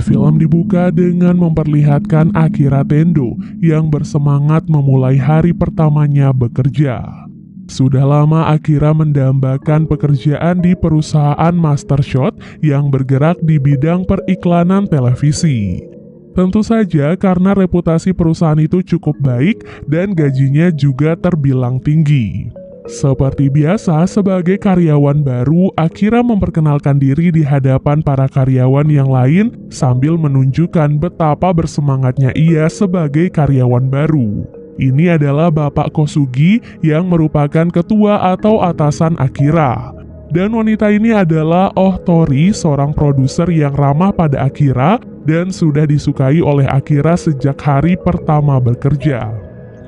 Film dibuka dengan memperlihatkan Akira Tendo yang bersemangat memulai hari pertamanya bekerja. Sudah lama Akira mendambakan pekerjaan di perusahaan Master Shot yang bergerak di bidang periklanan televisi. Tentu saja karena reputasi perusahaan itu cukup baik dan gajinya juga terbilang tinggi. Seperti biasa, sebagai karyawan baru, Akira memperkenalkan diri di hadapan para karyawan yang lain sambil menunjukkan betapa bersemangatnya ia sebagai karyawan baru. Ini adalah Bapak Kosugi yang merupakan ketua atau atasan Akira. Dan wanita ini adalah Oh Tori, seorang produser yang ramah pada Akira dan sudah disukai oleh Akira sejak hari pertama bekerja.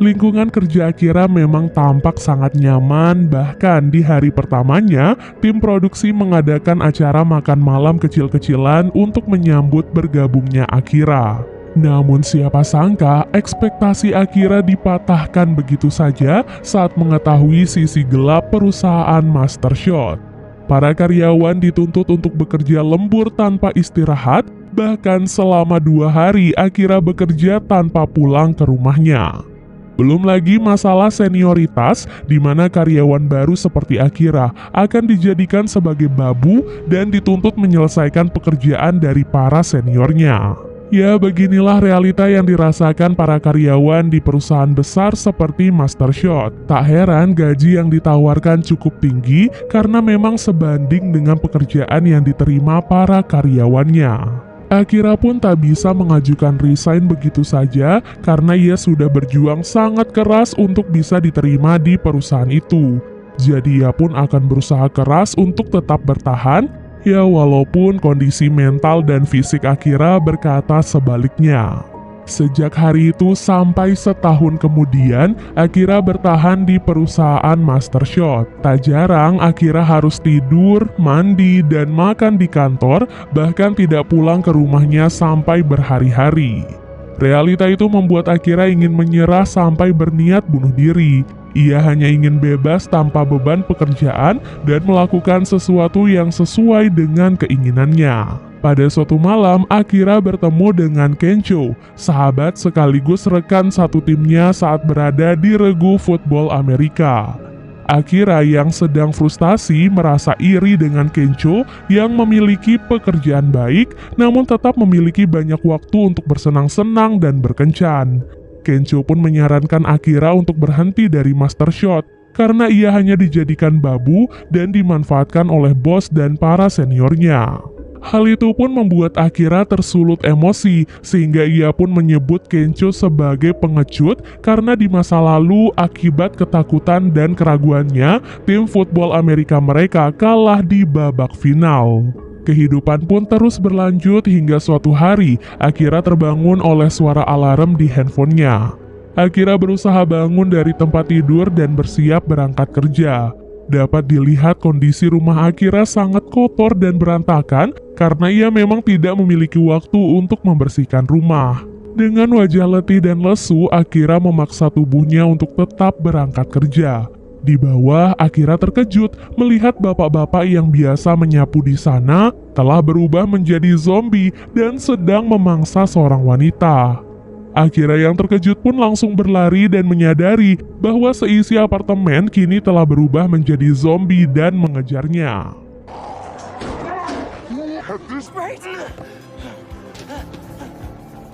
Lingkungan kerja Akira memang tampak sangat nyaman, bahkan di hari pertamanya, tim produksi mengadakan acara makan malam kecil-kecilan untuk menyambut bergabungnya Akira. Namun siapa sangka, ekspektasi Akira dipatahkan begitu saja saat mengetahui sisi gelap perusahaan Master Shot. Para karyawan dituntut untuk bekerja lembur tanpa istirahat, bahkan selama 2 hari Akira bekerja tanpa pulang ke rumahnya. Belum lagi masalah senioritas, di mana karyawan baru seperti Akira akan dijadikan sebagai babu dan dituntut menyelesaikan pekerjaan dari para seniornya. Ya, beginilah realita yang dirasakan para karyawan di perusahaan besar seperti Master Shot. Tak heran gaji yang ditawarkan cukup tinggi karena memang sebanding dengan pekerjaan yang diterima para karyawannya. Akira pun tak bisa mengajukan resign begitu saja karena ia sudah berjuang sangat keras untuk bisa diterima di perusahaan itu. Jadi ia pun akan berusaha keras untuk tetap bertahan, ya walaupun kondisi mental dan fisik Akira berkata sebaliknya. Sejak hari itu sampai setahun kemudian, Akira bertahan di perusahaan Master Shot. Tak jarang Akira harus tidur, mandi, dan makan di kantor, bahkan tidak pulang ke rumahnya sampai berhari-hari. Realita itu membuat Akira ingin menyerah sampai berniat bunuh diri. Ia hanya ingin bebas tanpa beban pekerjaan dan melakukan sesuatu yang sesuai dengan keinginannya. Pada suatu malam, Akira bertemu dengan Kencho, sahabat sekaligus rekan satu timnya saat berada di regu football Amerika. Akira yang sedang frustasi merasa iri dengan Kencho yang memiliki pekerjaan baik, namun tetap memiliki banyak waktu untuk bersenang-senang dan berkencan. Kencho pun menyarankan Akira untuk berhenti dari Master Shot, karena ia hanya dijadikan babu dan dimanfaatkan oleh bos dan para seniornya. Hal itu pun membuat Akira tersulut emosi, sehingga ia pun menyebut Kencho sebagai pengecut karena di masa lalu akibat ketakutan dan keraguannya, tim football Amerika mereka kalah di babak final. Kehidupan pun terus berlanjut hingga suatu hari, Akira terbangun oleh suara alarm di handphonenya. Akira berusaha bangun dari tempat tidur dan bersiap berangkat kerja. Dapat dilihat kondisi rumah Akira sangat kotor dan berantakan karena ia memang tidak memiliki waktu untuk membersihkan rumah. Dengan wajah letih dan lesu, Akira memaksa tubuhnya untuk tetap berangkat kerja. Di bawah, Akira terkejut melihat bapak-bapak yang biasa menyapu di sana telah berubah menjadi zombie dan sedang memangsa seorang wanita. Akira yang terkejut pun langsung berlari dan menyadari bahwa seisi apartemen kini telah berubah menjadi zombie dan mengejarnya.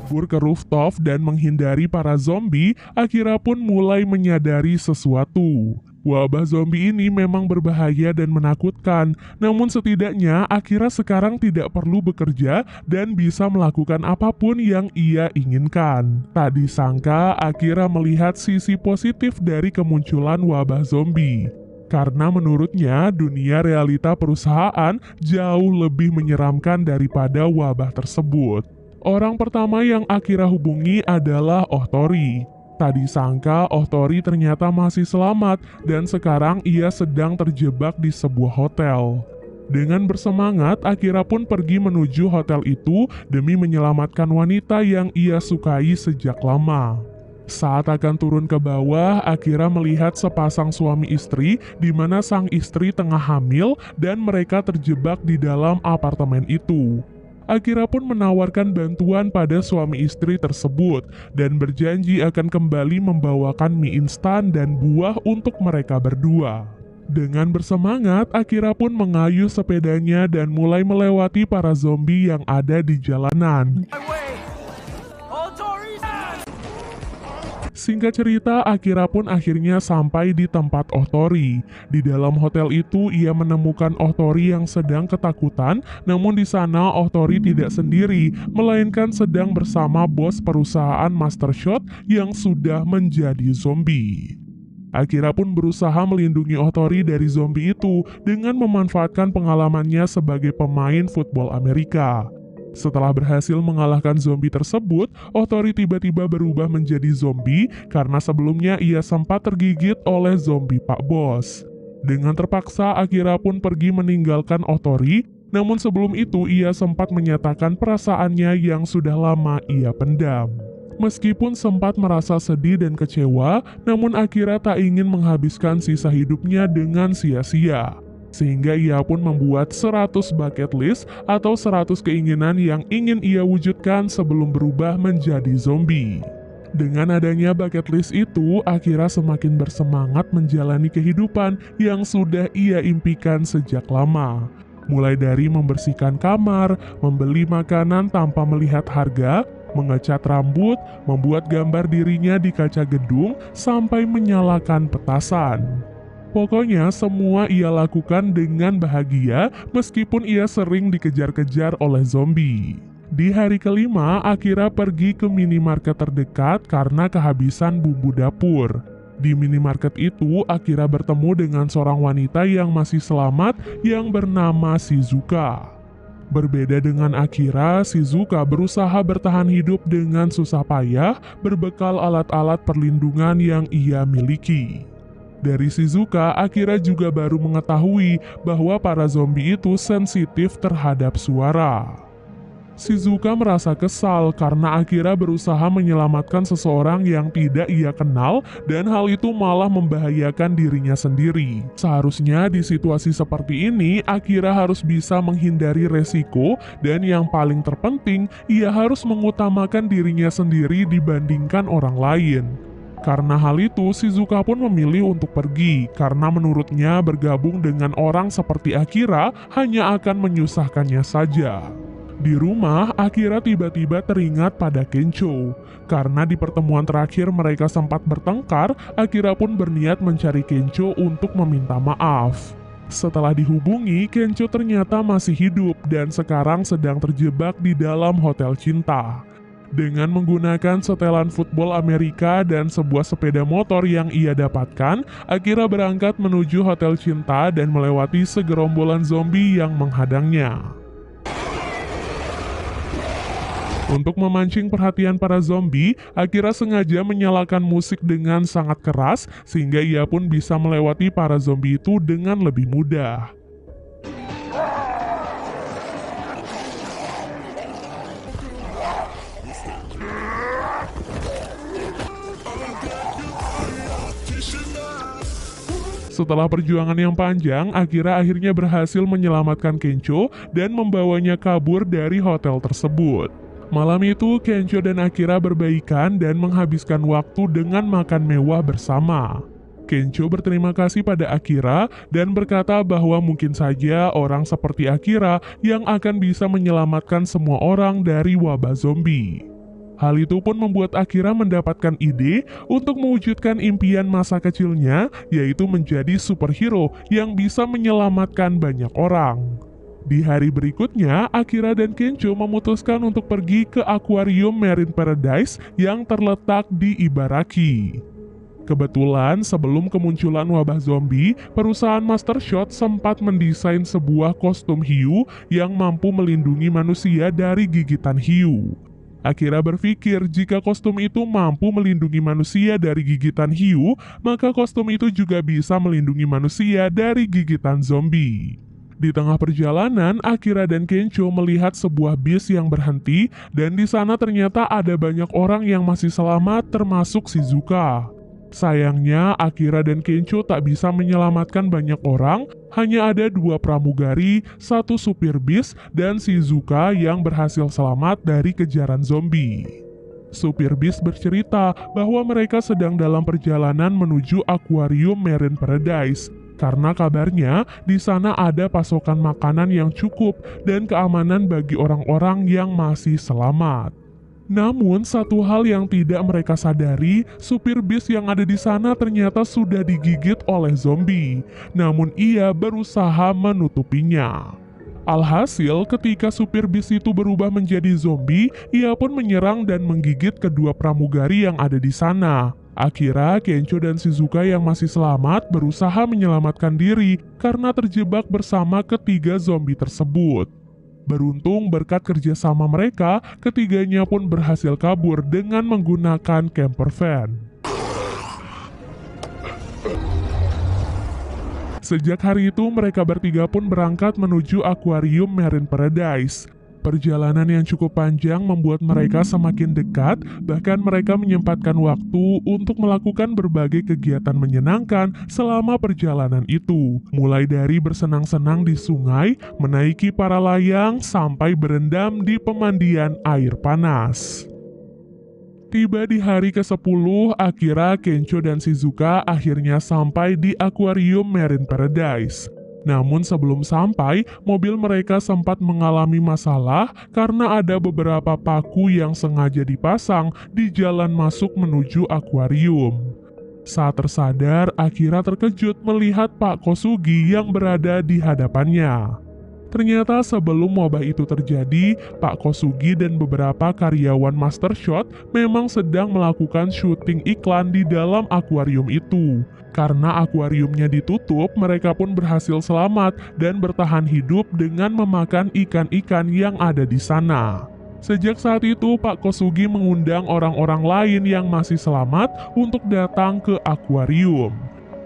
Kabur ke rooftop dan menghindari para zombie, Akira pun mulai menyadari sesuatu. Wabah zombie ini memang berbahaya dan menakutkan, namun setidaknya Akira sekarang tidak perlu bekerja dan bisa melakukan apapun yang ia inginkan. Tak disangka, Akira melihat sisi positif dari kemunculan wabah zombie. Karena menurutnya, dunia realita perusahaan jauh lebih menyeramkan daripada wabah tersebut. Orang pertama yang Akira hubungi adalah Oh Tori. Tak disangka Oh Tori ternyata masih selamat dan sekarang ia sedang terjebak di sebuah hotel. Dengan bersemangat, Akira pun pergi menuju hotel itu demi menyelamatkan wanita yang ia sukai sejak lama. Saat akan turun ke bawah, Akira melihat sepasang suami istri di mana sang istri tengah hamil dan mereka terjebak di dalam apartemen itu. Akira pun menawarkan bantuan pada suami istri tersebut dan berjanji akan kembali membawakan mie instan dan buah untuk mereka berdua. Dengan bersemangat, Akira pun mengayuh sepedanya dan mulai melewati para zombie yang ada di jalanan. Singkat cerita, Akira pun akhirnya sampai di tempat Otori. Di dalam hotel itu, ia menemukan Otori yang sedang ketakutan, namun di sana Otori tidak sendiri, melainkan sedang bersama bos perusahaan Master Shot yang sudah menjadi zombie. Akira pun berusaha melindungi Otori dari zombie itu dengan memanfaatkan pengalamannya sebagai pemain football Amerika. Setelah berhasil mengalahkan zombie tersebut, Otori tiba-tiba berubah menjadi zombie karena sebelumnya ia sempat tergigit oleh zombie Pak Bos. Dengan terpaksa, Akira pun pergi meninggalkan Otori, namun sebelum itu ia sempat menyatakan perasaannya yang sudah lama ia pendam. Meskipun sempat merasa sedih dan kecewa, namun Akira tak ingin menghabiskan sisa hidupnya dengan sia-sia. Sehingga ia pun membuat 100 bucket list atau 100 keinginan yang ingin ia wujudkan sebelum berubah menjadi zombie. Dengan adanya bucket list itu, Akira semakin bersemangat menjalani kehidupan yang sudah ia impikan sejak lama. Mulai dari membersihkan kamar, membeli makanan tanpa melihat harga, mengecat rambut, membuat gambar dirinya di kaca gedung, sampai menyalakan petasan. Pokoknya semua ia lakukan dengan bahagia meskipun ia sering dikejar-kejar oleh zombie. Di hari kelima, Akira pergi ke minimarket terdekat karena kehabisan bumbu dapur. Di minimarket itu, Akira bertemu dengan seorang wanita yang masih selamat yang bernama Shizuka. Berbeda dengan Akira, Shizuka berusaha bertahan hidup dengan susah payah berbekal alat-alat perlindungan yang ia miliki. Dari Shizuka, Akira juga baru mengetahui bahwa para zombie itu sensitif terhadap suara. Shizuka merasa kesal karena Akira berusaha menyelamatkan seseorang yang tidak ia kenal dan hal itu malah membahayakan dirinya sendiri. Seharusnya di situasi seperti ini, Akira harus bisa menghindari resiko dan yang paling terpenting, ia harus mengutamakan dirinya sendiri dibandingkan orang lain. Karena hal itu, Shizuka pun memilih untuk pergi, karena menurutnya bergabung dengan orang seperti Akira hanya akan menyusahkannya saja. Di rumah, Akira tiba-tiba teringat pada Kencho. Karena di pertemuan terakhir mereka sempat bertengkar, Akira pun berniat mencari Kencho untuk meminta maaf. Setelah dihubungi, Kencho ternyata masih hidup dan sekarang sedang terjebak di dalam hotel cinta. Dengan menggunakan setelan football Amerika dan sebuah sepeda motor yang ia dapatkan, Akira berangkat menuju hotel cinta dan melewati segerombolan zombie yang menghadangnya. Untuk memancing perhatian para zombie, Akira sengaja menyalakan musik dengan sangat keras sehingga ia pun bisa melewati para zombie itu dengan lebih mudah. Setelah perjuangan yang panjang, Akira akhirnya berhasil menyelamatkan Kencho dan membawanya kabur dari hotel tersebut. Malam itu, Kencho dan Akira berbaikan dan menghabiskan waktu dengan makan mewah bersama. Kencho berterima kasih pada Akira dan berkata bahwa mungkin saja orang seperti Akira yang akan bisa menyelamatkan semua orang dari wabah zombie. Hal itu pun membuat Akira mendapatkan ide untuk mewujudkan impian masa kecilnya, yaitu menjadi superhero yang bisa menyelamatkan banyak orang. Di hari berikutnya, Akira dan Kencho memutuskan untuk pergi ke akuarium Marine Paradise yang terletak di Ibaraki. Kebetulan sebelum kemunculan wabah zombie, perusahaan Master Shot sempat mendesain sebuah kostum hiu yang mampu melindungi manusia dari gigitan hiu. Akira berpikir jika kostum itu mampu melindungi manusia dari gigitan hiu, maka kostum itu juga bisa melindungi manusia dari gigitan zombie. Di tengah perjalanan, Akira dan Kencho melihat sebuah bis yang berhenti dan di sana ternyata ada banyak orang yang masih selamat termasuk Shizuka. Sayangnya, Akira dan Kencho tak bisa menyelamatkan banyak orang, hanya ada 2 pramugari, 1 supir bis, dan Shizuka yang berhasil selamat dari kejaran zombie. Supir bis bercerita bahwa mereka sedang dalam perjalanan menuju akuarium Marine Paradise, karena kabarnya di sana ada pasokan makanan yang cukup dan keamanan bagi orang-orang yang masih selamat. Namun, satu hal yang tidak mereka sadari, supir bis yang ada di sana ternyata sudah digigit oleh zombie. Namun, ia berusaha menutupinya. Alhasil, ketika supir bis itu berubah menjadi zombie, ia pun menyerang dan menggigit kedua pramugari yang ada di sana. Akira, Kencho, dan Shizuka yang masih selamat berusaha menyelamatkan diri karena terjebak bersama ketiga zombie tersebut. Beruntung berkat kerjasama mereka, ketiganya pun berhasil kabur dengan menggunakan camper van. Sejak hari itu, mereka bertiga pun berangkat menuju akuarium Marine Paradise. Perjalanan yang cukup panjang membuat mereka semakin dekat, bahkan mereka menyempatkan waktu untuk melakukan berbagai kegiatan menyenangkan selama perjalanan itu. Mulai dari bersenang-senang di sungai, menaiki para layang, sampai berendam di pemandian air panas. Tiba di hari ke-10, Akira, Kencho, dan Shizuka akhirnya sampai di akuarium Marine Paradise. Namun sebelum sampai, mobil mereka sempat mengalami masalah karena ada beberapa paku yang sengaja dipasang di jalan masuk menuju akuarium. Saat tersadar, Akira terkejut melihat Pak Kosugi yang berada di hadapannya. Ternyata sebelum wabah itu terjadi, Pak Kosugi dan beberapa karyawan Master Shot memang sedang melakukan syuting iklan di dalam akuarium itu. Karena akuariumnya ditutup, mereka pun berhasil selamat dan bertahan hidup dengan memakan ikan-ikan yang ada di sana. Sejak saat itu, Pak Kosugi mengundang orang-orang lain yang masih selamat untuk datang ke akuarium.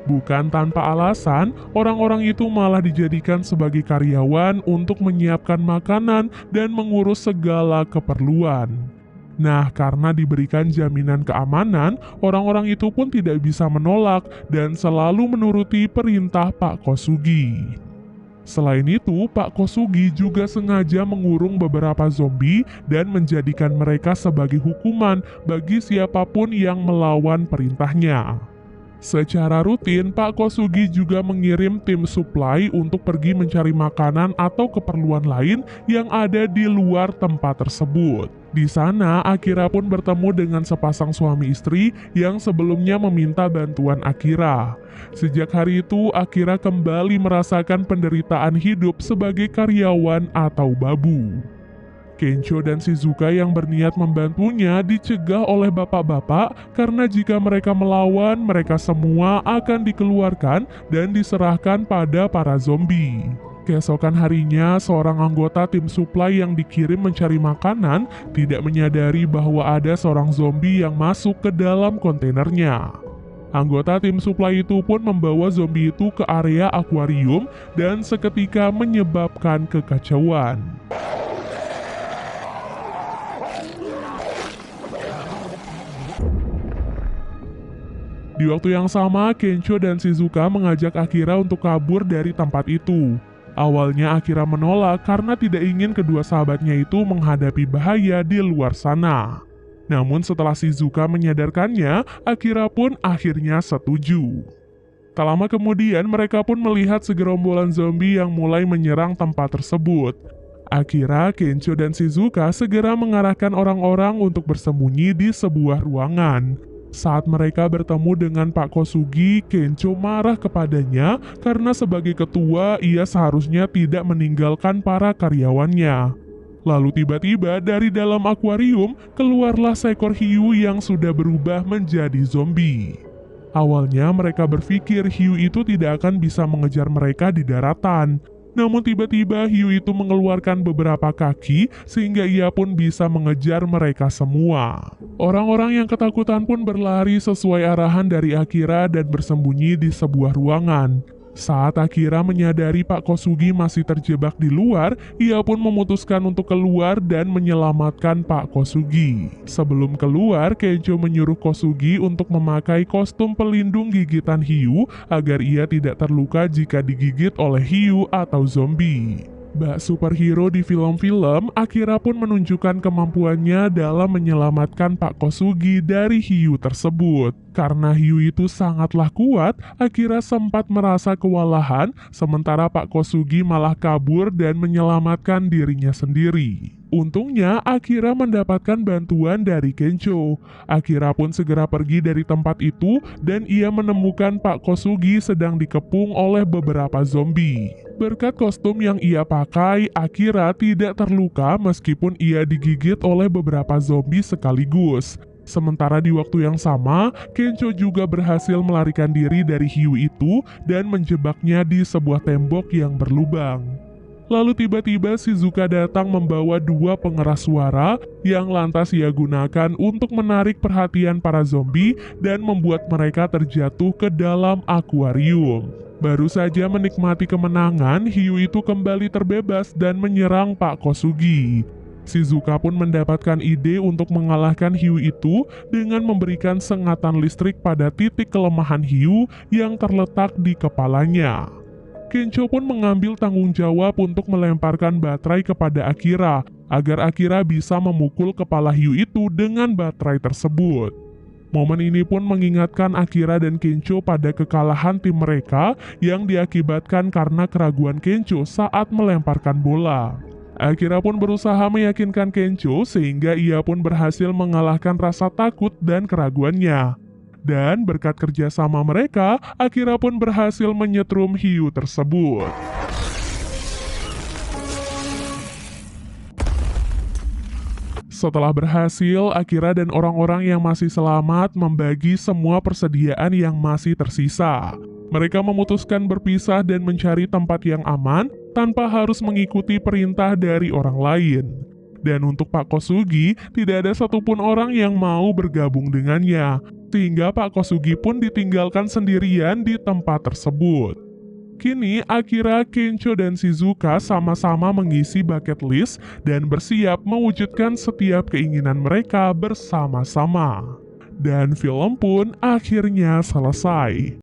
Bukan tanpa alasan, orang-orang itu malah dijadikan sebagai karyawan untuk menyiapkan makanan dan mengurus segala keperluan. Nah, karena diberikan jaminan keamanan, orang-orang itu pun tidak bisa menolak dan selalu menuruti perintah Pak Kosugi. Selain itu, Pak Kosugi juga sengaja mengurung beberapa zombie dan menjadikan mereka sebagai hukuman bagi siapapun yang melawan perintahnya. Secara rutin, Pak Kosugi juga mengirim tim supply untuk pergi mencari makanan atau keperluan lain yang ada di luar tempat tersebut. Di sana, Akira pun bertemu dengan sepasang suami istri yang sebelumnya meminta bantuan Akira. Sejak hari itu, Akira kembali merasakan penderitaan hidup sebagai karyawan atau babu. Kencho dan Shizuka yang berniat membantunya dicegah oleh bapak-bapak karena jika mereka melawan, mereka semua akan dikeluarkan dan diserahkan pada para zombie. Keesokan harinya, seorang anggota tim supply yang dikirim mencari makanan tidak menyadari bahwa ada seorang zombie yang masuk ke dalam kontainernya. Anggota tim supply itu pun membawa zombie itu ke area akuarium dan seketika menyebabkan kekacauan. Di waktu yang sama, Kencho dan Shizuka mengajak Akira untuk kabur dari tempat itu. Awalnya Akira menolak karena tidak ingin kedua sahabatnya itu menghadapi bahaya di luar sana. Namun setelah Shizuka menyadarkannya, Akira pun akhirnya setuju. Tak lama kemudian, mereka pun melihat segerombolan zombie yang mulai menyerang tempat tersebut. Akira, Kencho, dan Shizuka segera mengarahkan orang-orang untuk bersembunyi di sebuah ruangan. Saat mereka bertemu dengan Pak Kosugi, Kencho marah kepadanya karena sebagai ketua ia seharusnya tidak meninggalkan para karyawannya. Lalu tiba-tiba dari dalam akuarium keluarlah seekor hiu yang sudah berubah menjadi zombie. Awalnya mereka berpikir hiu itu tidak akan bisa mengejar mereka di daratan. Namun tiba-tiba hiu itu mengeluarkan beberapa kaki sehingga ia pun bisa mengejar mereka semua. Orang-orang yang ketakutan pun berlari sesuai arahan dari Akira dan bersembunyi di sebuah ruangan. Saat Akira menyadari Pak Kosugi masih terjebak di luar, ia pun memutuskan untuk keluar dan menyelamatkan Pak Kosugi. Sebelum keluar, Kencho menyuruh Kosugi untuk memakai kostum pelindung gigitan hiu agar ia tidak terluka jika digigit oleh hiu atau zombie. Bak superhero di film-film, Akira pun menunjukkan kemampuannya dalam menyelamatkan Pak Kosugi dari hiu tersebut. Karena hiu itu sangatlah kuat, Akira sempat merasa kewalahan, sementara Pak Kosugi malah kabur dan menyelamatkan dirinya sendiri. Untungnya, Akira mendapatkan bantuan dari Kencho. Akira pun segera pergi dari tempat itu dan ia menemukan Pak Kosugi sedang dikepung oleh beberapa zombie. Berkat kostum yang ia pakai, Akira tidak terluka meskipun ia digigit oleh beberapa zombie sekaligus. Sementara di waktu yang sama, Kencho juga berhasil melarikan diri dari hiu itu dan menjebaknya di sebuah tembok yang berlubang. Lalu tiba-tiba Shizuka datang membawa 2 pengeras suara yang lantas ia gunakan untuk menarik perhatian para zombie dan membuat mereka terjatuh ke dalam akuarium. Baru saja menikmati kemenangan, hiu itu kembali terbebas dan menyerang Pak Kosugi. Shizuka pun mendapatkan ide untuk mengalahkan hiu itu dengan memberikan sengatan listrik pada titik kelemahan hiu yang terletak di kepalanya. Kencho pun mengambil tanggung jawab untuk melemparkan baterai kepada Akira, agar Akira bisa memukul kepala hiu itu dengan baterai tersebut. Momen ini pun mengingatkan Akira dan Kencho pada kekalahan tim mereka yang diakibatkan karena keraguan Kencho saat melemparkan bola. Akira pun berusaha meyakinkan Kencho sehingga ia pun berhasil mengalahkan rasa takut dan keraguannya. Dan berkat kerjasama mereka, Akira pun berhasil menyetrum hiu tersebut. Setelah berhasil, Akira dan orang-orang yang masih selamat membagi semua persediaan yang masih tersisa. Mereka memutuskan berpisah dan mencari tempat yang aman tanpa harus mengikuti perintah dari orang lain. Dan untuk Pak Kosugi, tidak ada satupun orang yang mau bergabung dengannya, sehingga Pak Kosugi pun ditinggalkan sendirian di tempat tersebut. Kini, Akira, Kencho, dan Shizuka sama-sama mengisi bucket list dan bersiap mewujudkan setiap keinginan mereka bersama-sama. Dan film pun akhirnya selesai.